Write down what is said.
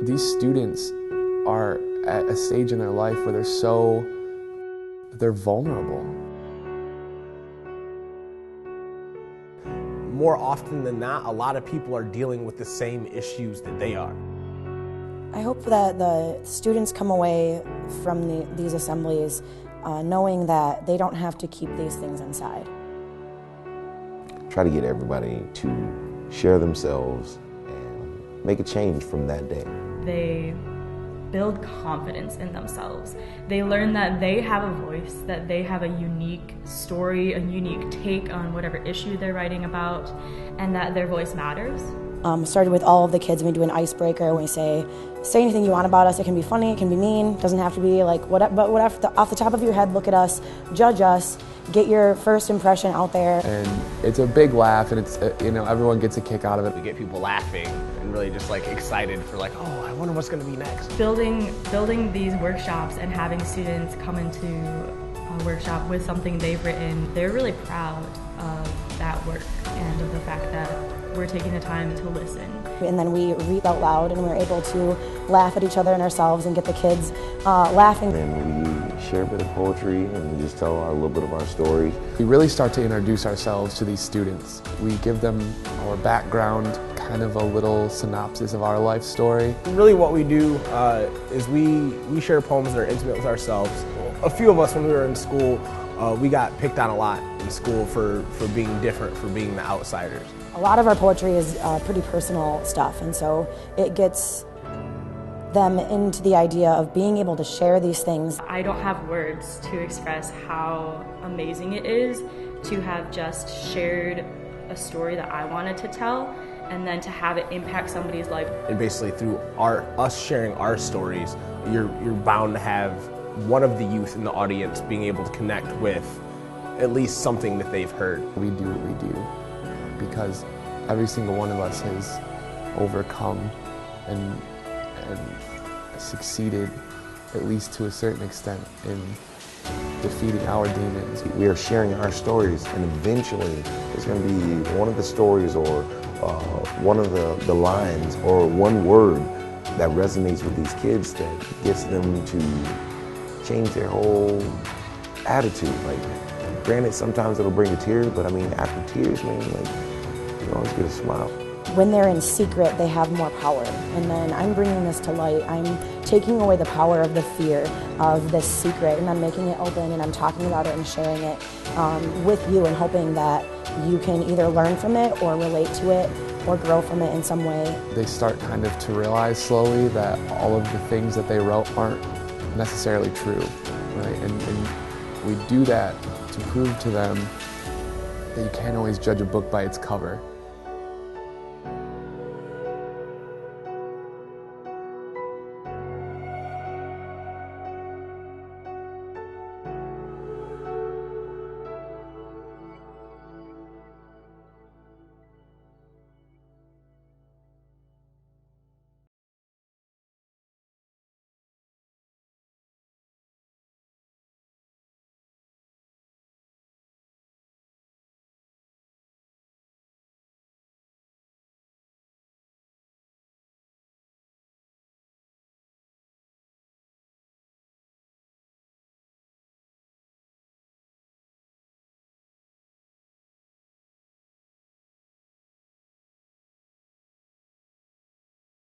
These students are at a stage in their life where they're vulnerable. More often than not, a lot of people are dealing with the same issues that they are. I hope that the students come away from these assemblies knowing that they don't have to keep these things inside. Try to get everybody to share themselves and make a change from that day. They build confidence in themselves. They learn that they have a voice, that they have a unique story, a unique take on whatever issue they're writing about, and that their voice matters. Started with all of the kids, and we do an icebreaker. We say anything you want about us. It can be funny, it can be mean, it doesn't have to be like whatever, but whatever, off the top of your head, look at us, judge us, get your first impression out there. And it's a big laugh, and it's everyone gets a kick out of it. We get people laughing and really just like excited for like, oh, I wonder what's going to be next. Building these workshops and having students come into a workshop with something they've written, they're really proud of that work and of the fact that we're taking the time to listen. And then we read out loud, and we're able to laugh at each other and ourselves and get the kids laughing. And we share a bit of poetry, and we just tell a little bit of our story. We really start to introduce ourselves to these students. We give them our background, kind of a little synopsis of our life story. Really what we do is we share poems that are intimate with ourselves. A few of us, when we were in school, we got picked on a lot in school for being different, for being the outsiders. A lot of our poetry is pretty personal stuff, and so it gets them into the idea of being able to share these things. I don't have words to express how amazing it is to have just shared a story that I wanted to tell, and then to have it impact somebody's life. And basically through us sharing our stories, you're bound to have one of the youth in the audience being able to connect with at least something that they've heard. We do what we do because every single one of us has overcome and succeeded, at least to a certain extent, in defeating our demons. We are sharing our stories, and eventually it's going to be one of the stories or one of the lines or one word that resonates with these kids that gets them to change their whole attitude. Like, granted, sometimes it'll bring a tear, but I mean, after tears, man, like, you always get a smile. When they're in secret, they have more power. And then I'm bringing this to light. I'm taking away the power of the fear of this secret, and I'm making it open, and I'm talking about it and sharing it with you, and hoping that you can either learn from it or relate to it or grow from it in some way. They start kind of to realize slowly that all of the things that they wrote aren't necessarily true, right? And we do that to prove to them that you can't always judge a book by its cover.